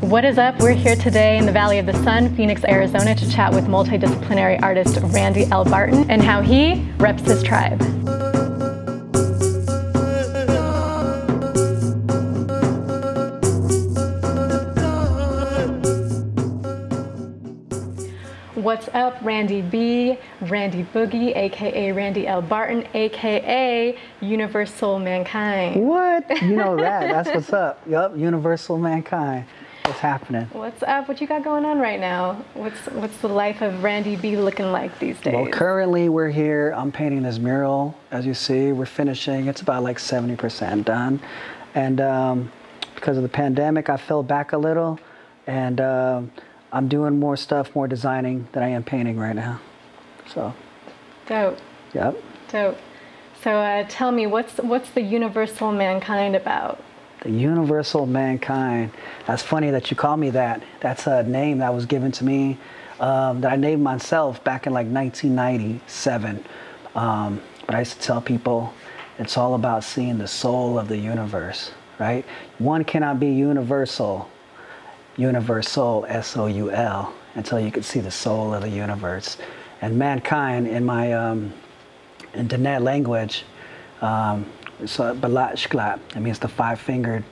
What is up? We're here today in the Valley of the Sun, Phoenix, Arizona, to chat with multidisciplinary artist Randy L Barton and how he reps his tribe. What's up, Randy B, Randy Boogie, aka Randy L Barton, aka Universal Mankind. What? You know that. That's what's up. Yup, Universal Mankind. What's happening? What's up? What you got going on right now? What's the life of Randy B looking like these days? Well, currently we're here. I'm painting this mural. As you see, we're finishing. It's about like 70% done. And because of the pandemic, I fell back a little. And I'm doing more stuff, more designing than I am painting right now. So. Dope. Yep. Dope. So tell me, what's the Universal Mankind about? The Universal Mankind. That's funny that you call me that. That's a name that was given to me that I named myself back in like 1997. But I used to tell people it's all about seeing the soul of the universe, right? One cannot be universal, S-O-U-L, until you can see the soul of the universe. And mankind, in my in Dine language, so balashklat, it means the five-fingered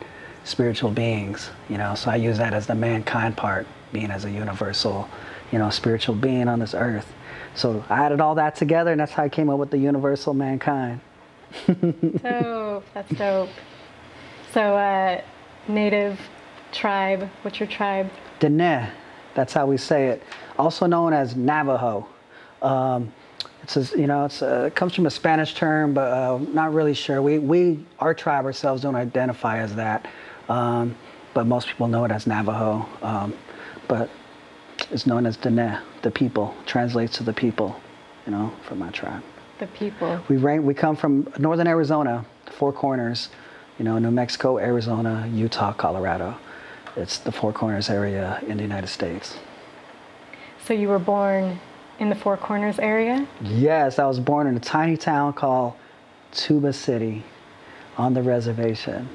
spiritual beings, you know. So I use that as the mankind part, being as a universal, you know, spiritual being on this earth. So I added all that together, and that's how I came up with the Universal Mankind. Dope. That's dope. So native tribe. What's your tribe? Dine. That's how we say it. Also known as Navajo. It comes from a Spanish term, but not really sure. Our tribe ourselves don't identify as that, but most people know it as Navajo. But it's known as Dine, the people. Translates to the people, you know, from my tribe. The people. We come from northern Arizona, Four Corners, you know, New Mexico, Arizona, Utah, Colorado. It's the Four Corners area in the United States. So you were born in the Four Corners area? Yes, I was born in a tiny town called Tuba City on the reservation.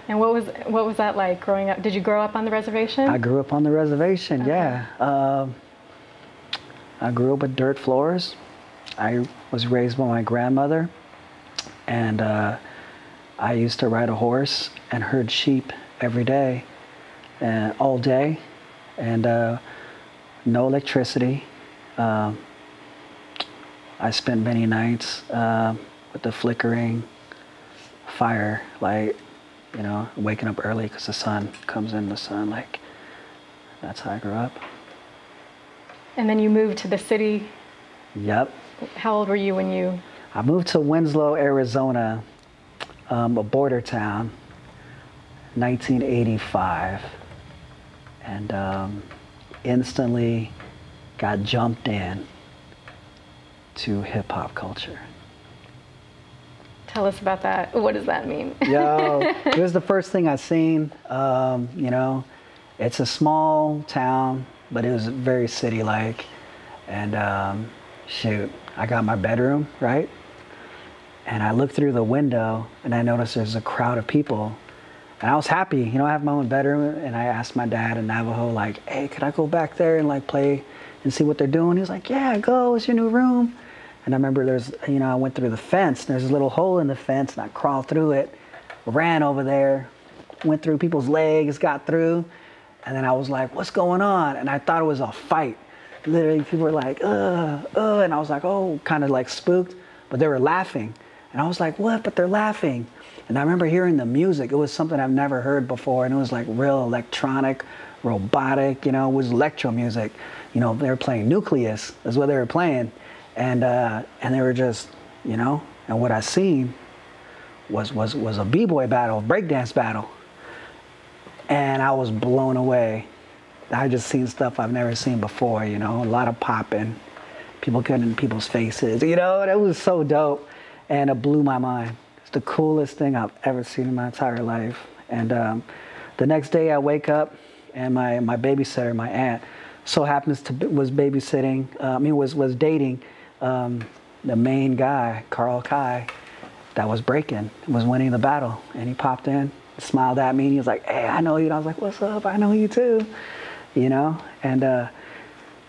And what was that like growing up? Did you grow up on the reservation? I grew up on the reservation, okay. Yeah. I grew up with dirt floors. I was raised by my grandmother, and I used to ride a horse and herd sheep every day, all day, and no electricity. I spent many nights with the flickering fire light, you know, waking up early because the sun comes in the sun. Like, that's how I grew up. And then you moved to the city? Yep. How old were you when you? I moved to Winslow, Arizona, a border town, 1985, and instantly got jumped in to hip-hop culture. Tell us about that. What does that mean? Yo, it was the first thing I seen. You know, it's a small town, but it was very city-like. And shoot, I got my bedroom, right? And I looked through the window and I noticed there's a crowd of people. And I was happy, you know, I have my own bedroom, and I asked my dad in Navajo, like, hey, could I go back there and like play and see what they're doing? He was like, yeah, go, it's your new room. And I remember I went through the fence, there's a little hole in the fence, and I crawled through it, ran over there, went through people's legs, got through, and then I was like, what's going on? And I thought it was a fight. Literally, people were like, and I was like, oh, kind of like spooked, but they were laughing. And I was like, what? But they're laughing. And I remember hearing the music. It was something I've never heard before, and it was like real electronic, robotic, you know, it was electro music. You know, they were playing Nucleus, is what they were playing. And they were just, you know, and what I seen was a b-boy battle, breakdance battle. And I was blown away. I just seen stuff I've never seen before, you know, a lot of popping, people getting in people's faces, you know, and it was so dope. And it blew my mind. It's the coolest thing I've ever seen in my entire life. And the next day I wake up, and my babysitter, my aunt, so happens to was babysitting, was dating the main guy, Carl Kai, that was breaking, was winning the battle. And he popped in, smiled at me, and he was like, hey, I know you. And I was like, what's up? I know you too, you know? And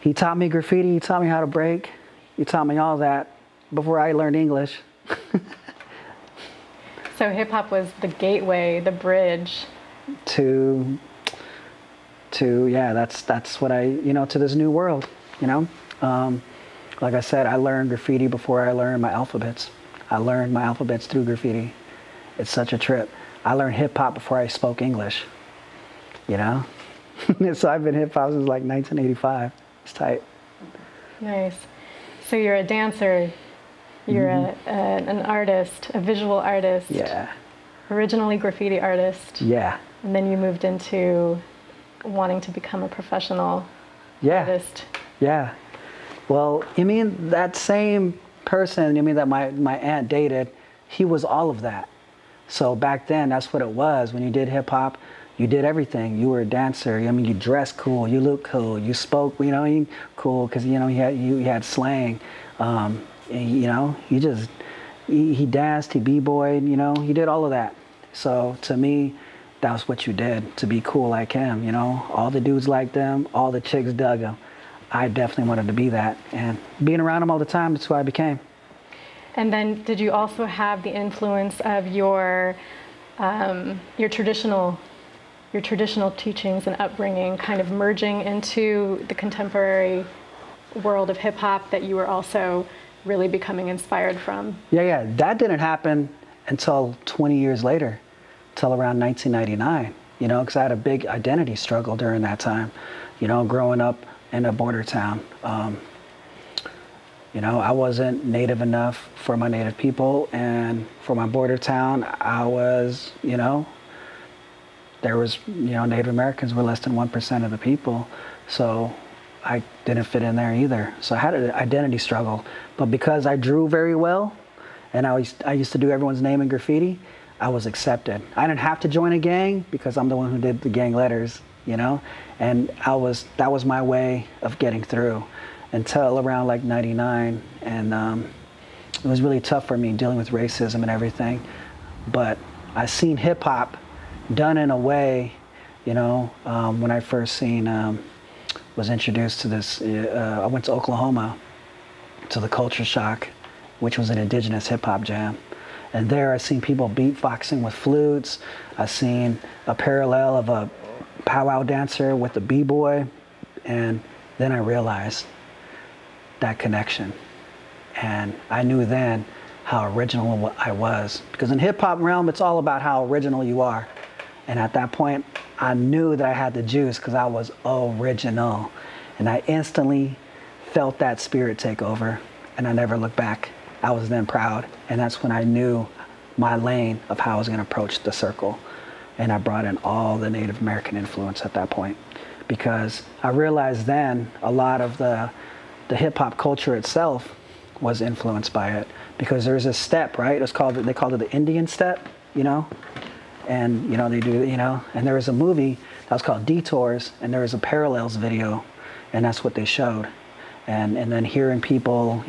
he taught me graffiti, he taught me how to break, he taught me all that before I learned English. So hip hop was the gateway, the bridge to yeah, that's what to this new world, you know. Like I said, I learned graffiti before I learned my alphabets. I learned my alphabets through graffiti. It's such a trip. I learned hip hop before I spoke English, you know. So I've been hip hop since like 1985. It's tight. Nice. So you're a dancer. You're an artist, a visual artist. Yeah. Originally graffiti artist. Yeah. And then you moved into wanting to become a professional artist. Yeah. Well, you mean that same person, you mean that my aunt dated, he was all of that. So back then, that's what it was. When you did hip hop, you did everything. You were a dancer. I mean, you dressed cool, you looked cool, you spoke, cool, because, you had slang. He danced, he b-boyed, he did all of that. So to me, that was what you did to be cool like him, All the dudes liked him, all the chicks dug him. I definitely wanted to be that. And being around him all the time, that's who I became. And then did you also have the influence of your traditional teachings and upbringing kind of merging into the contemporary world of hip hop that you were also really becoming inspired from? Yeah. That didn't happen until 20 years later, till around 1999, because I had a big identity struggle during that time, growing up in a border town. I wasn't native enough for my native people, and for my border town, I was, there was, Native Americans were less than 1% of the people, so I didn't fit in there either. So I had an identity struggle, but because I drew very well, and I used to do everyone's name in graffiti, I was accepted. I didn't have to join a gang because I'm the one who did the gang letters, and that was my way of getting through until around like 99, and it was really tough for me dealing with racism and everything. But I seen hip hop done in a way, when I first was introduced to this. I went to Oklahoma to the Culture Shock, which was an indigenous hip hop jam. And there I seen people beatboxing with flutes. I seen a parallel of a powwow dancer with a b-boy. And then I realized that connection. And I knew then how original I was. Because in hip hop realm, it's all about how original you are. And at that point, I knew that I had the juice because I was original. And I instantly felt that spirit take over, and I never looked back. I was then proud, and that's when I knew my lane of how I was going to approach the circle. And I brought in all the Native American influence at that point, because I realized then a lot of the hip-hop culture itself was influenced by it, because there's a step, right? They called it the Indian step, and they do, and there was a movie that was called Detours, and there was a Parallels video, and that's what they showed. And then hearing people,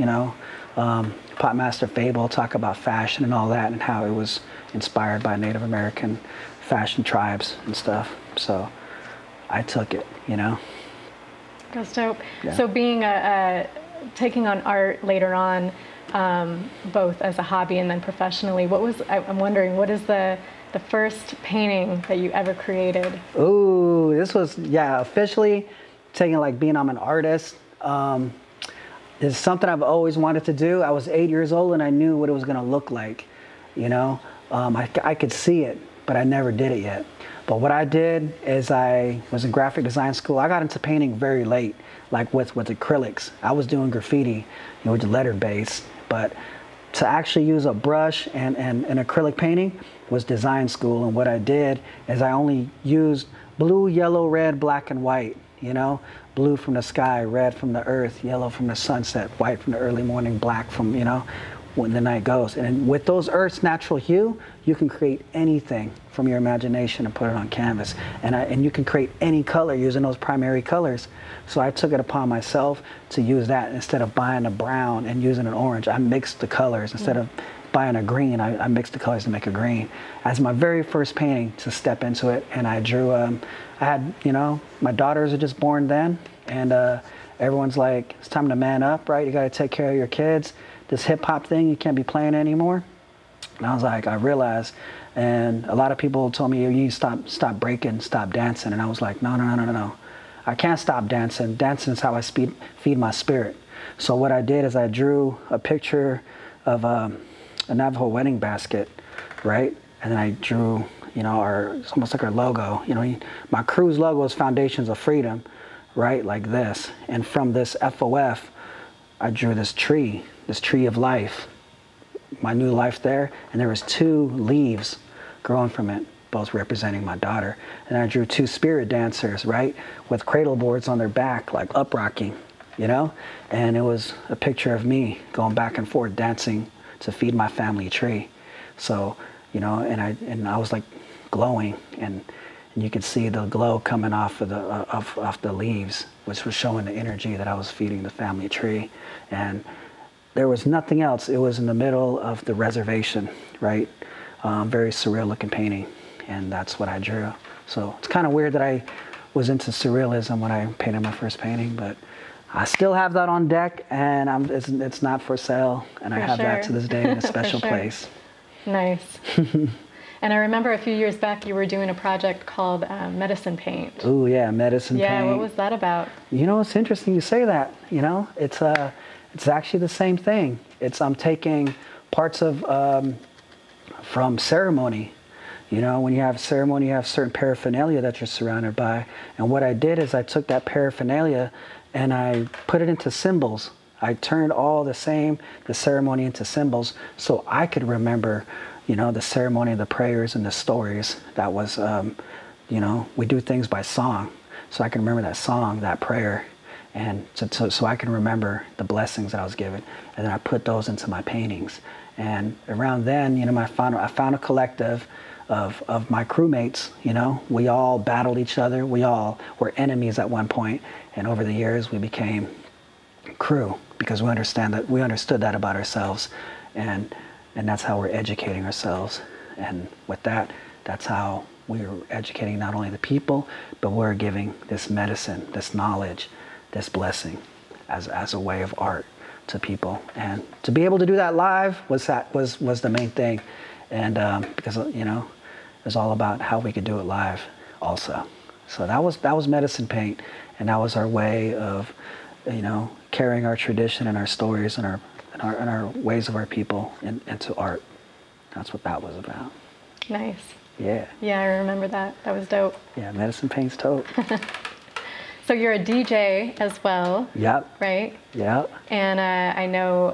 Popmaster Fable talk about fashion and all that, and how it was inspired by Native American fashion tribes and stuff. So I took it, That's dope. Yeah. So being taking on art later on, both as a hobby and then professionally, I'm wondering, what is the first painting that you ever created? Ooh, this was, officially being I'm an artist. It's something I've always wanted to do. I was 8 years old and I knew what it was going to look like, I could see it, but I never did it yet. But what I did is I was in graphic design school. I got into painting very late, like with acrylics. I was doing graffiti, with letter base, but to actually use a brush and acrylic painting was design school. And what I did is I only used blue, yellow, red, black, and white, blue from the sky, red from the earth, yellow from the sunset, white from the early morning, black from, when the night goes. And with those earth's natural hue, you can create anything from your imagination and put it on canvas. And you can create any color using those primary colors. So I took it upon myself to use that instead of buying a brown and using an orange. I mixed the colors. Instead of buying a green. I mixed the colors to make a green. As my very first painting to step into it, and I drew, I had, you know, my daughters are just born then, and everyone's like, it's time to man up, right? You got to take care of your kids. This hip hop thing, you can't be playing anymore. And I was like, I realized, and a lot of people told me, you need to stop breaking, stop dancing. And I was like, no. I can't stop dancing. Dancing is how I feed my spirit. So what I did is I drew a picture of a Navajo wedding basket, right? And then I drew, you know, it's almost like our logo. You know, my crew's logo is Foundations of Freedom, right? Like this. And from this FOF, I drew this tree of life, my new life there. And there was 2 leaves growing from it, both representing my daughter. And I drew 2 spirit dancers, right? With cradle boards on their back, like up rocking, you know? And it was a picture of me going back and forth dancing to feed my family tree. So, you know, and I was like glowing, and you could see the glow coming off of the leaves, which was showing the energy that I was feeding the family tree. And there was nothing else. It was in the middle of the reservation, right? Very surreal looking painting, and that's what I drew. So it's kind of weird that I was into surrealism when I painted my first painting, but I still have that on deck, and it's not for sale, and I have that to this day in a special place. Nice. And I remember a few years back you were doing a project called Medicine Paint. Oh yeah, Medicine Paint. Yeah, what was that about? You know, it's interesting you say that. You know, it's actually the same thing. I'm taking parts of from ceremony. You know, when you have ceremony, you have certain paraphernalia that you're surrounded by. And what I did is I took that paraphernalia and I put it into symbols. I turned all the ceremony into symbols, so I could remember, you know, the ceremony, the prayers, and the stories. That was, you know, we do things by song. So I can remember that song, that prayer, and so I can remember the blessings that I was given. And then I put those into my paintings. And around then, you know, I found a collective of my crewmates. You know, we all battled each other. We all were enemies at one point, and over the years we became crew because we understood that about ourselves, and that's how we're educating ourselves. And with that, that's how we're educating not only the people, but we're giving this medicine, this knowledge, this blessing as a way of art to people. And to be able to do that live was the main thing. And because, you know, it was all about how we could do it live also. So that was Medicine Paint, and that was our way of, you know, carrying our tradition and our stories and our ways of our people into art. That's what that was about. Nice. Yeah. Yeah, I remember that. That was dope. Yeah, Medicine Paint's dope. So you're a DJ as well. Yep. Right? Yep. And I know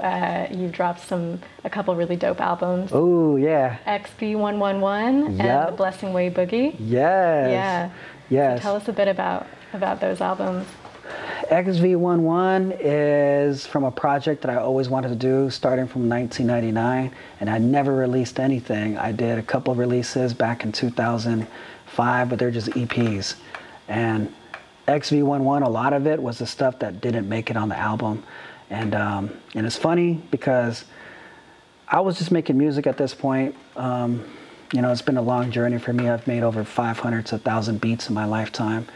you've dropped a couple really dope albums. Oh, yeah. XV111 and The Blessing Way Boogie. Yes. Yeah. Yes. So tell us a bit about those albums. XV11 is from a project that I always wanted to do, starting from 1999, and I never released anything. I did a couple of releases back in 2005, but they're just EPs. And XV11, a lot of it was the stuff that didn't make it on the album. And it's funny because I was just making music at this point. You know, it's been a long journey for me. I've made over 500 to 1,000 beats in my lifetime.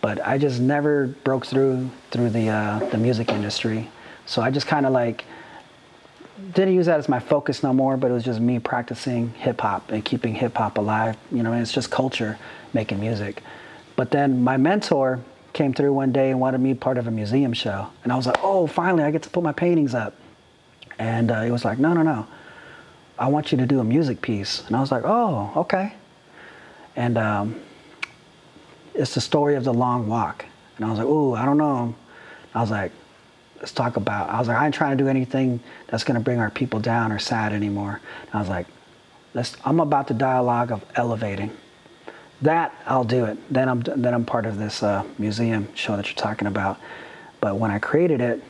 But I just never broke through the music industry. So I just kind of like didn't use that as my focus no more, but it was just me practicing hip hop and keeping hip hop alive. You know, and it's just culture, making music. But then my mentor came through one day and wanted me part of a museum show. And I was like, oh, finally I get to put my paintings up. And he was like, no, I want you to do a music piece. And I was like, oh, okay. And it's the story of the long walk. And I was like, ooh, I don't know. I was like, let's talk about, I was like, I ain't trying to do anything that's gonna bring our people down or sad anymore. And I was like, I'm about the dialogue of elevating. That, I'll do it. Then I'm part of this museum show that you're talking about. But when I created it,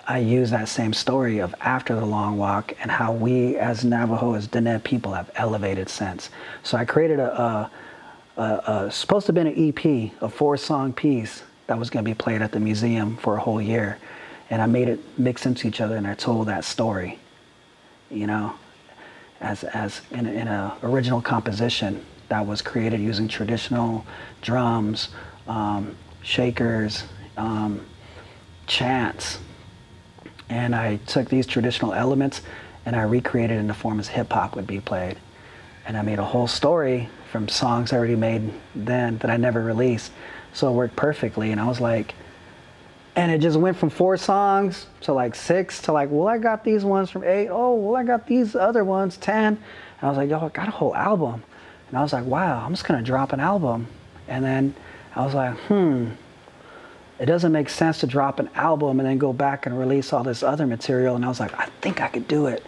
I used that same story of after the long walk and how we as Navajo, as Dine people have elevated since. So I created supposed to have been an EP, a 4-song piece that was going to be played at the museum for a whole year. And I made it mix into each other and I told that story. you know, as in a original composition that was created using traditional drums, shakers, chants. And I took these traditional elements and I recreated in the form as hip hop would be played. And I made a whole story from songs I already made then that I never released. So it worked perfectly. And I was like, and it just went from 4 songs to like 6 to like, well, I got these ones from 8. Oh, well, I got these other ones, 10. And I was like, yo, I got a whole album. And I was like, wow, I'm just gonna drop an album. And then I was like, it doesn't make sense to drop an album and then go back and release all this other material. And I was like, I think I could do it.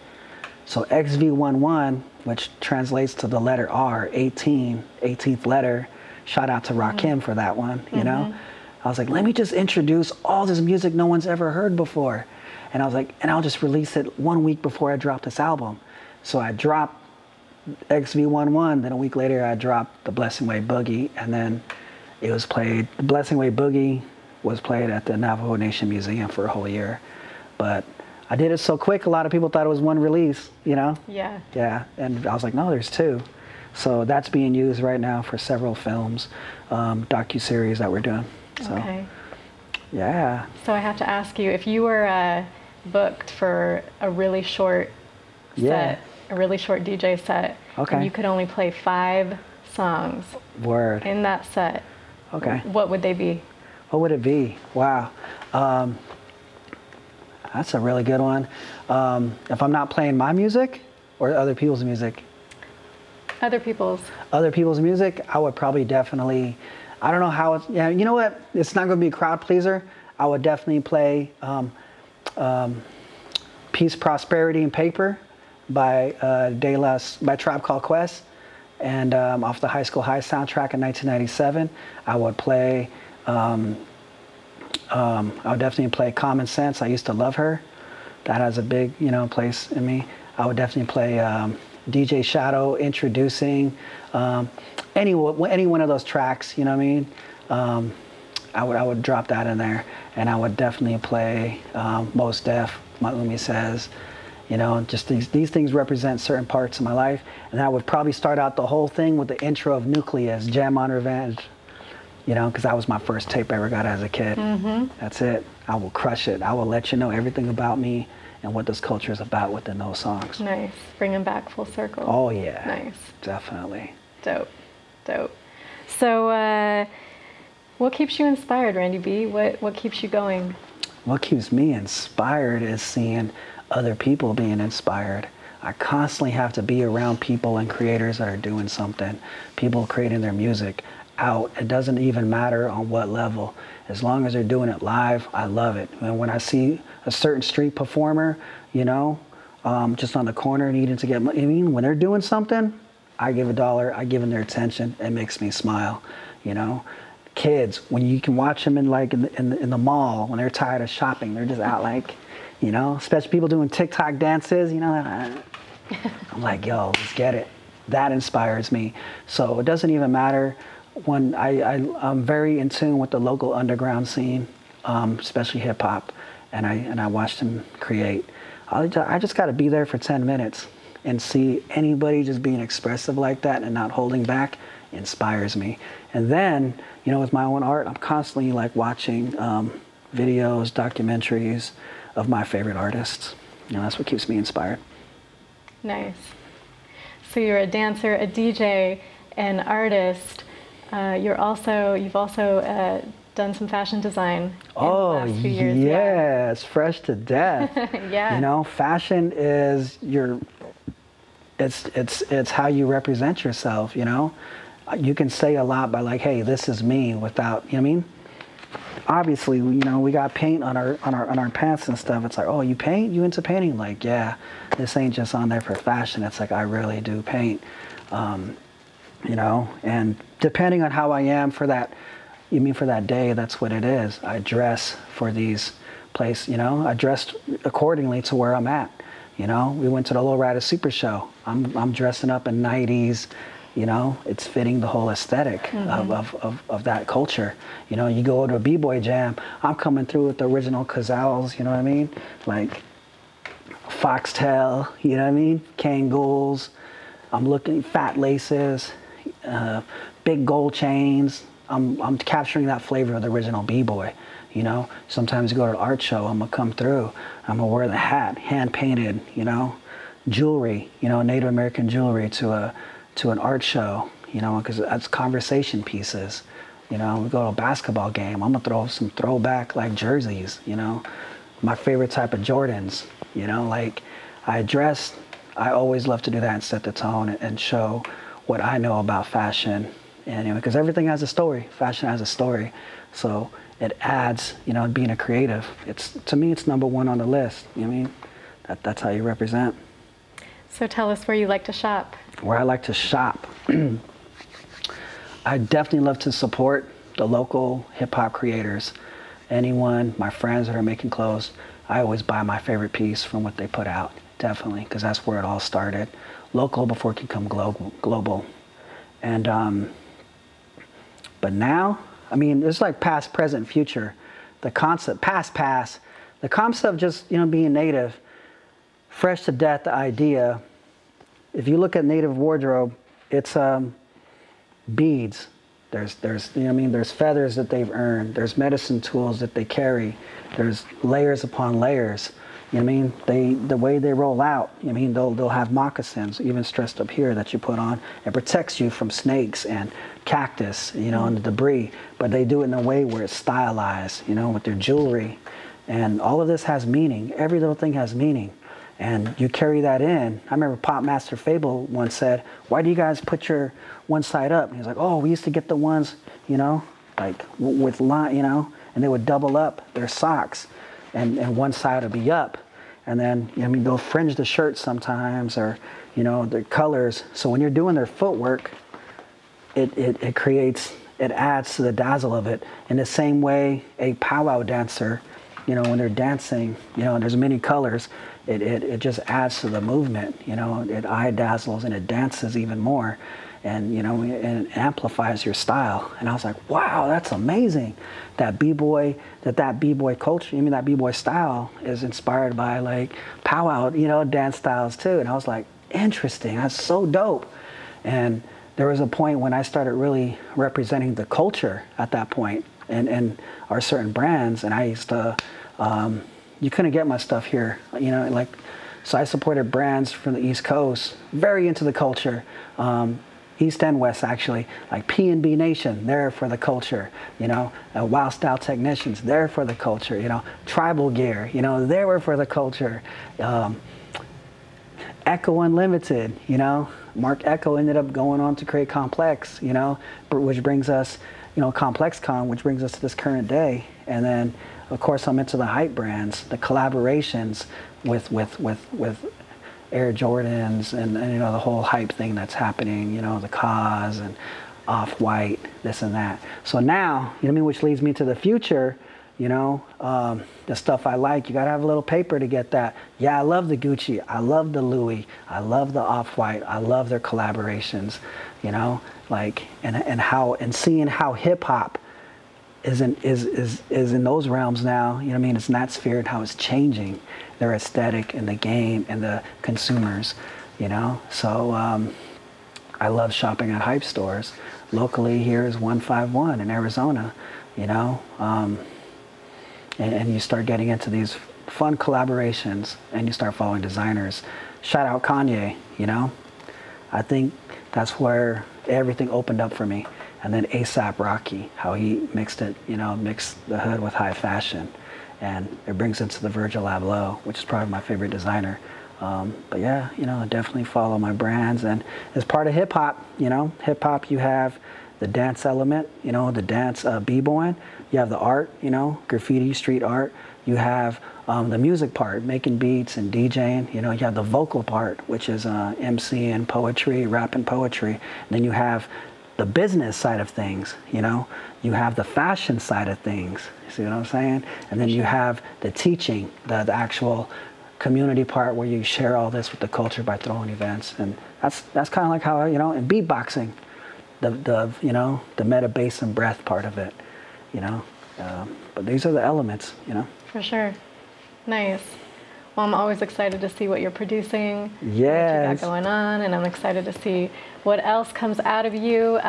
So XV11, which translates to the letter R, 18, 18th letter. Shout out to Rakim for that one, you know? I was like, let me just introduce all this music no one's ever heard before. And I was like, and I'll just release it 1 week before I drop this album. So I dropped XV11, then a week later I dropped the Blessing Way Boogie, and then it was played, the Blessing Way Boogie was played at the Navajo Nation Museum for a whole year. But I did it so quick, a lot of people thought it was one release, you know? Yeah. Yeah, and I was like, no, there's 2. So that's being used right now for several films, docuseries that we're doing. So, okay. Yeah. So I have to ask you, if you were booked for a really short set, a really short DJ set, and you could only play 5 songs in that set, what would they be? What would it be? Wow. That's a really good one. If I'm not playing my music or other people's music? Other people's. Other people's music, I would probably definitely, I don't know how it's, yeah, you know what? It's not going to be a crowd pleaser. I would definitely play Peace, Prosperity, and Paper by by Tribe Called Quest, and off the High School High soundtrack in 1997. I would play, I would definitely play Common Sense. I Used to Love Her. That has a big, you know, place in me. I would definitely play DJ Shadow, Introducing, any one of those tracks, you know what I mean? I would drop that in there, and I would definitely play Mos Def, My Umi Says, you know, just these things represent certain parts of my life, and I would probably start out the whole thing with the intro of Nucleus, Jam on Revenge, you know, because that was my first tape I ever got as a kid. That's it. I will crush it. I will let you know everything about me and what this culture is about within those songs. Nice. Bring them back full circle. Oh, yeah. Nice. Definitely. Dope. Dope. So what keeps you inspired, Randy B? What keeps you going? What keeps me inspired is seeing other people being inspired. I constantly have to be around people and creators that are doing something, people creating their music out. It doesn't even matter on what level. As long as they're doing it live, I love it. And when I see a certain street performer, you know, just on the corner needing to get money, I mean, when they're doing something, I give $1, I give them their attention. It makes me smile, you know. Kids, when you can watch them in the mall, when they're tired of shopping, they're just out like, you know, especially people doing TikTok dances, you know, I'm like, yo, let's get it. That inspires me. So it doesn't even matter when I'm very in tune with the local underground scene, especially hip hop, and I watch them create. I just got to be there for 10 minutes and see anybody just being expressive like that and not holding back inspires me. And then, you know, with my own art, I'm constantly like watching videos, documentaries of my favorite artists. You know, that's what keeps me inspired. Nice. So you're a dancer, a DJ, an artist. You've also done some fashion design in the last few years. Yeah, it's fresh to death. Yeah. You know, fashion is it's how you represent yourself, you know. You can say a lot by like, hey, this is me, without, you know what I mean? Obviously, you know, we got paint on our pants and stuff. It's like, oh, you paint? You into painting? Like, yeah, this ain't just on there for fashion. It's like, I really do paint. You know, and depending on how I am for that, you mean for that day, that's what it is. I dress for these places, you know, I dressed accordingly to where I'm at. You know, we went to the Low Rider Super Show. I'm dressing up in 90s, you know, it's fitting the whole aesthetic of that culture. You know, you go to a B-boy jam, I'm coming through with the original Cazals, you know what I mean? Like, foxtail, you know what I mean? Kangools. I'm looking fat laces, big gold chains. I'm capturing that flavor of the original b-boy. You know, sometimes you go to an art show, I'm gonna come through, I'm gonna wear the hat, hand painted, you know, jewelry, you know, Native American jewelry to an art show, you know, because that's conversation pieces. You know, we go to a basketball game, I'm gonna throw some throwback like jerseys, you know, my favorite type of Jordans, you know, like I always love to do that and set the tone and show what I know about fashion. And because everything has a story, fashion has a story. So it adds, you know, being a creative. To me, it's number one on the list. You know what I mean? That's how you represent. So tell us where you like to shop. Where I like to shop. I definitely love to support the local hip hop creators. Anyone, my friends that are making clothes, I always buy my favorite piece from what they put out. Definitely, because that's where it all started. Local before it can become global. And, but now, I mean, it's like past, present, future. The concept, past, the concept of just, you know, being native, fresh to death, the idea. If you look at native wardrobe, it's beads. There's, you know what I mean? There's feathers that they've earned. There's medicine tools that they carry. There's layers upon layers. You know what I mean? The way they roll out, you know what I mean? They'll have moccasins, even stressed up here, that you put on. It protects you from snakes and cactus, you know, and the debris. But they do it in a way where it's stylized, you know, with their jewelry. And all of this has meaning. Every little thing has meaning. And you carry that in. I remember Pop Master Fable once said, "Why do you guys put your one side up?" And he's like, "Oh, we used to get the ones, you know, like with line, you know, and they would double up their socks, and one side would be up, and then, you know, I mean, they'll fringe the shirts sometimes, or, you know, their colors. So when you're doing their footwork, it creates, it adds to the dazzle of it. In the same way, a powwow dancer, you know, when they're dancing, you know, and there's many colors, it just adds to the movement, you know, it eye dazzles and it dances even more, and, you know, and it amplifies your style. And I was like, wow, that's amazing. That b-boy culture, I mean, that b-boy style is inspired by like powwow, you know, dance styles too. And I was like, interesting, that's so dope. And there was a point when I started really representing the culture at that point, and our certain brands, and I used to, you couldn't get my stuff here, you know, like, so I supported brands from the East Coast, very into the culture, East and West actually, like P&B Nation, there for the culture, you know, Wild Style Technicians, there for the culture, you know, Tribal Gear, you know, they were for the culture, Echo Unlimited, you know, Mark Echo ended up going on to create Complex, you know, which brings us, you know, ComplexCon, which brings us to this current day. And then, of course, I'm into the hype brands, the collaborations with Air Jordans, and you know, the whole hype thing that's happening, you know, the Cause and Off-White, this and that. So now, you know what I mean, which leads me to the future, you know, the stuff I like, you gotta have a little paper to get that. Yeah, I love the Gucci, I love the Louis, I love the Off-White, I love their collaborations, you know, like, and seeing how hip hop is in those realms now, you know what I mean, it's in that sphere, and how it's changing their aesthetic and the game and the consumers, you know. So I love shopping at hype stores. Locally here is 151 in Arizona, you know, and you start getting into these fun collaborations, and you start following designers. Shout out Kanye, you know. I think that's where everything opened up for me. And then A$AP Rocky, how he mixed it, you know, mixed the hood with high fashion. And it brings into the Virgil Abloh, which is probably my favorite designer. But yeah, you know, I definitely follow my brands. And as part of hip hop, you know, hip hop, you have the dance element, you know, the dance b-boying. You have the art, you know, graffiti, street art. You have the music part, making beats and DJing. You know, you have the vocal part, which is MCing, poetry, rapping poetry. And then you have the business side of things, you know. You have the fashion side of things. You see what I'm saying? And then you have the teaching, the actual community part, where you share all this with the culture by throwing events. And that's kind of like how, you know, and beatboxing, the you know, the meta, bass, and breath part of it, you know. But these are the elements, you know. For sure. Nice. Well, I'm always excited to see what you're producing, yes, what you got going on, and I'm excited to see what else comes out of you.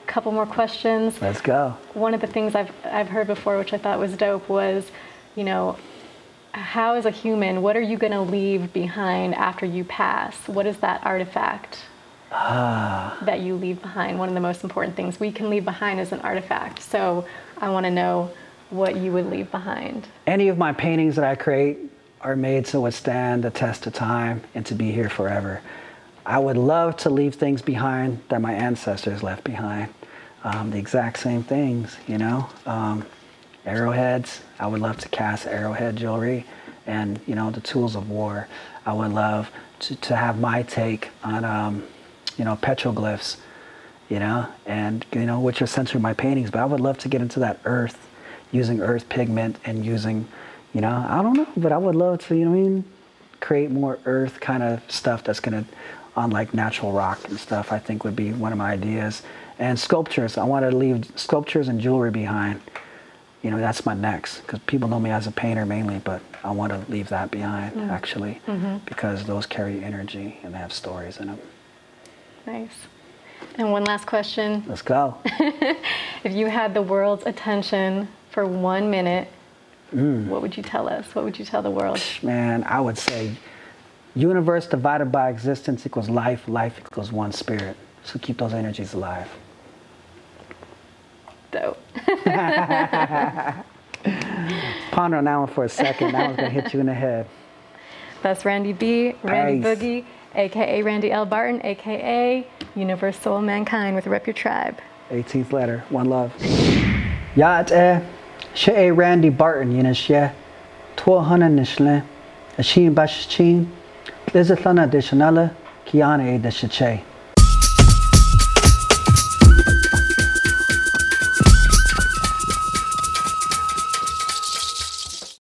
Couple more questions. Let's go. One of the things I've heard before, which I thought was dope, was, you know, how as a human, what are you going to leave behind after you pass? What is that artifact that you leave behind? One of the most important things we can leave behind is an artifact. So I want to know what you would leave behind. Any of my paintings that I create are made to withstand the test of time and to be here forever. I would love to leave things behind that my ancestors left behind. The exact same things, you know. Arrowheads, I would love to cast arrowhead jewelry, and, you know, the tools of war. I would love to have my take on, you know, petroglyphs, you know, and, you know, which are essentially my paintings. But I would love to get into that earth, using earth pigment and using, you know, I don't know, but I would love to, you know what I mean, create more earth kind of stuff that's going to, on like natural rock and stuff, I think would be one of my ideas. And sculptures, I want to leave sculptures and jewelry behind. You know, that's my next, because people know me as a painter mainly, but I want to leave that behind, actually, because those carry energy and they have stories in them. Nice. And one last question. Let's go. If you had the world's attention for 1 minute, what would you tell us? What would you tell the world? Man, I would say universe divided by existence equals life, life equals one spirit. So keep those energies alive. Dope. Ponder on that one for a second. That one's going to hit you in the head. That's Randy B, Randy Boogie, a.k.a. Randy L Barton, a.k.a. Universal Mankind with Rep Your Tribe. 18th letter. One love. Yaat she Randy Barton, Yinishe, 1200 Nishle, a sheen bash chin, there's a thana de chanala, Kiana de Shache.